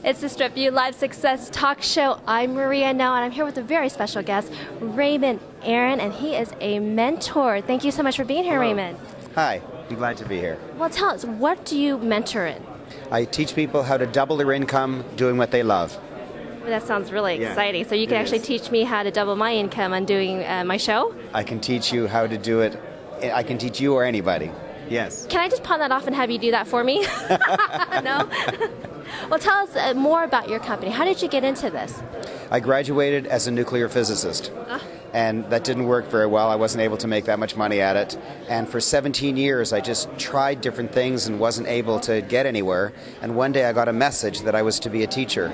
It's the Strip View Live Success Talk Show. I'm Maria now, and I'm here with a very special guest, Raymond Aaron, and he is a mentor. Thank you so much for being here, Hello. Raymond. Hi, I'm glad to be here. Well, tell us, what do you mentor in? I teach people how to double their income doing what they love. Well, that sounds really Yeah, exciting. So you can actually teach me how to double my income on doing my show? I can teach you how to do it. I can teach you or anybody. Yes. Can I just pawn that off and have you do that for me? No? Well, tell us more about your company. How did you get into this? I graduated as a nuclear physicist, and that didn't work very well. I wasn't able to make that much money at it. And for 17 years, I just tried different things and wasn't able to get anywhere. And one day I got a message that I was to be a teacher,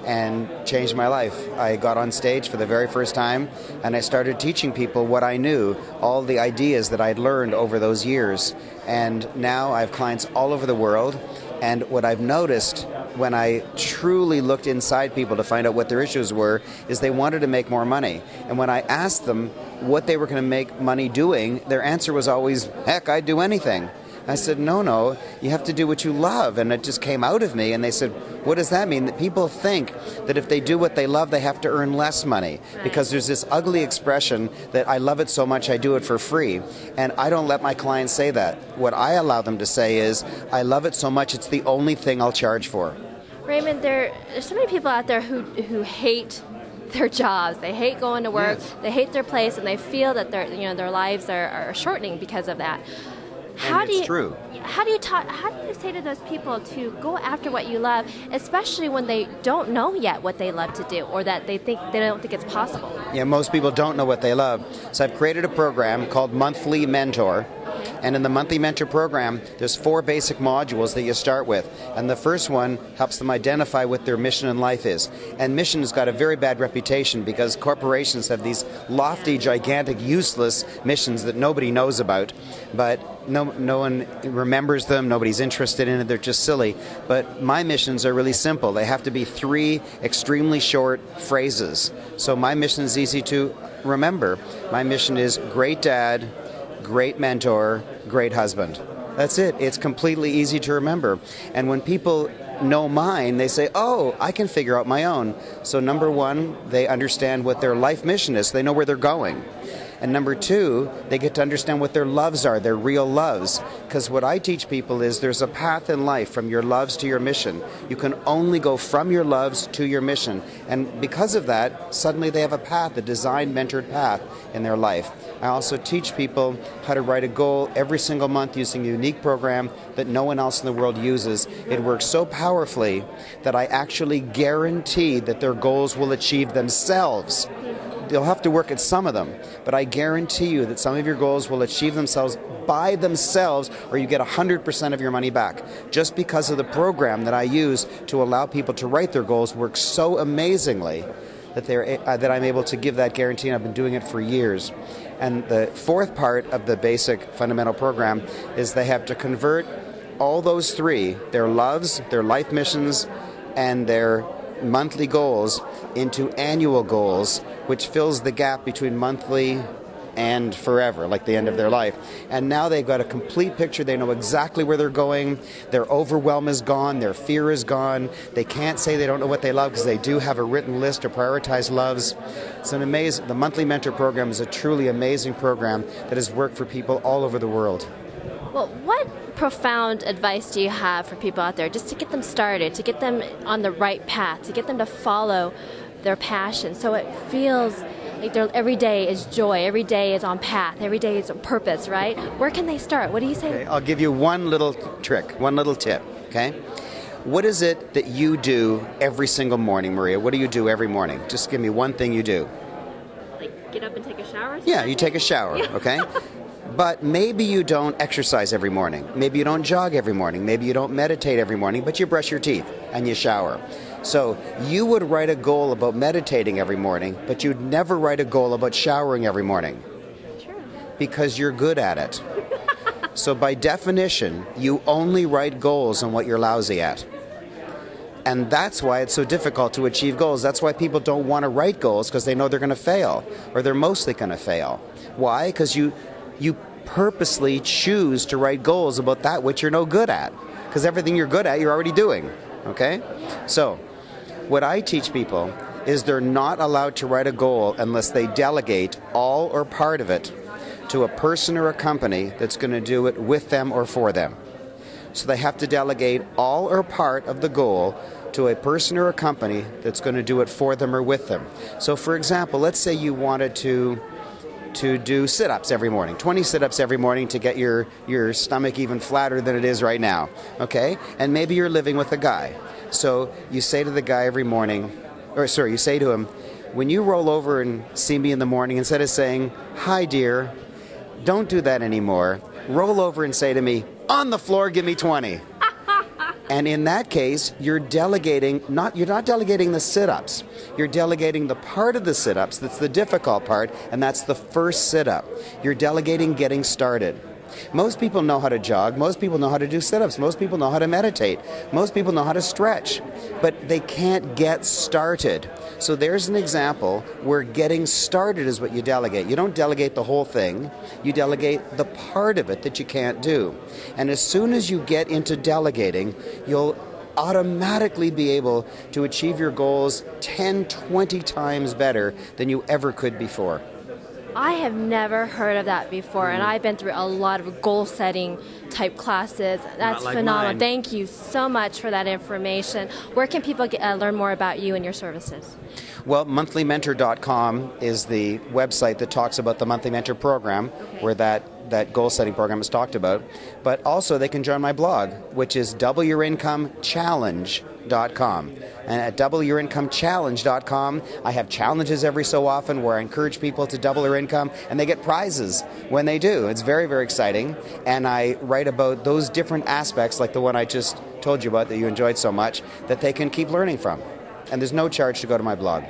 and changed my life. I got on stage for the very first time, and I started teaching people what I knew, all the ideas that I'd learned over those years. And now I have clients all over the world, and what I've noticed when I truly looked inside people to find out what their issues were is they wanted to make more money. And when I asked them what they were going to make money doing, their answer was always, heck, I'd do anything. I said, no, you have to do what you love. And it just came out of me. And they said, what does that mean? That people think that if they do what they love, they have to earn less money. Because there's this ugly expression that I love it so much, I do it for free. And I don't let my clients say that. What I allow them to say is, I love it so much, it's the only thing I'll charge for. Raymond, there's so many people out there who hate their jobs. They hate going to work. Yes. They hate their place, and they feel that their lives are shortening because of that. How do you say to those people to go after what you love, especially when they don't know yet what they love to do, or that they don't think it's possible? Yeah, most people don't know what they love. So I've created a program called Monthly Mentor. And in the Monthly Mentor program, there's 4 basic modules that you start with. And the first one helps them identify what their mission in life is. And mission has got a very bad reputation because corporations have these lofty, gigantic, useless missions that nobody knows about. But no one remembers them, nobody's interested in it, they're just silly. But my missions are really simple. They have to be 3 extremely short phrases. So my mission is easy to remember. My mission is great dad, great mentor, great husband. That's it. It's completely easy to remember. And when people know mine, they say, oh, I can figure out my own. So number 1, they understand what their life mission is. They know where they're going. And number 2, they get to understand what their loves are, their real loves. Because what I teach people is there's a path in life from your loves to your mission. You can only go from your loves to your mission. And because of that, suddenly they have a path, a designed, mentored path in their life. I also teach people how to write a goal every single month using a unique program that no one else in the world uses. It works so powerfully that I actually guarantee that their goals will achieve themselves. They'll have to work at some of them, but I guarantee you that some of your goals will achieve themselves by themselves, or you get 100% of your money back. Just because of the program that I use to allow people to write their goals works so amazingly that I'm able to give that guarantee, and I've been doing it for years. And the 4th part of the basic fundamental program is they have to convert all those 3, their loves, their life missions, and their monthly goals into annual goals, which fills the gap between monthly and forever, like the end of their life. And now they've got a complete picture. They know exactly where they're going. Their overwhelm is gone. Their fear is gone. They can't say they don't know what they love because they do have a written list of prioritized loves. It's an amazing. The Monthly Mentor program is a truly amazing program that has worked for people all over the world. Well, what profound advice do you have for people out there just to get them started, to get them on the right path, to get them to follow their passion so it feels like every day is joy, every day is on path, every day is on purpose, right? Where can they start? What do you say? Okay, I'll give you one little trick, one little tip, okay? What is it that you do every single morning, Maria? What do you do every morning? Just give me one thing you do. Like get up and take a shower? Yeah, you take a shower, okay? But maybe you don't exercise every morning. Maybe you don't jog every morning. Maybe you don't meditate every morning, but you brush your teeth and you shower. So you would write a goal about meditating every morning, but you'd never write a goal about showering every morning. True. Because you're good at it. So by definition, you only write goals on what you're lousy at. And that's why it's so difficult to achieve goals. That's why people don't want to write goals, because they know they're going to fail, or they're mostly going to fail. Why? Because you purposely choose to write goals about that which you're no good at, because everything you're good at, you're already doing. Okay? So What I teach people is they're not allowed to write a goal unless they delegate all or part of it to a person or a company that's going to do it with them or for them. So they have to delegate all or part of the goal to a person or a company that's going to do it for them or with them. So for example, let's say you wanted to do sit-ups every morning, 20 sit-ups every morning to get your stomach even flatter than it is right now, okay? And maybe you're living with a guy. So you say to the guy every morning, you say to him, when you roll over and see me in the morning, instead of saying, "Hi dear," don't do that anymore. Roll over and say to me, "On the floor, give me 20. And in that case, you're delegating, you're not delegating the sit-ups. You're delegating the part of the sit-ups that's the difficult part, and that's the first sit-up. You're delegating getting started. Most people know how to jog. Most people know how to do sit-ups. Most people know how to meditate. Most people know how to stretch. But they can't get started. So there's an example where getting started is what you delegate. You don't delegate the whole thing. You delegate the part of it that you can't do. And as soon as you get into delegating, you'll automatically be able to achieve your goals 10, 20 times better than you ever could before. I have never heard of that before, and I've been through a lot of goal-setting type classes. That's like phenomenal. mine. Thank you so much for that information. Where can people learn more about you and your services? Well, monthlymentor.com is the website that talks about the Monthly Mentor program, where that goal-setting program is talked about. But also they can join my blog, which is doubleyourinkomechallenge.com. And at doubleyourinkomechallenge.com, I have challenges every so often where I encourage people to double their income, and they get prizes when they do. It's very, very exciting. And I write about those different aspects, like the one I just told you about that you enjoyed so much, that they can keep learning from. And there's no charge to go to my blog.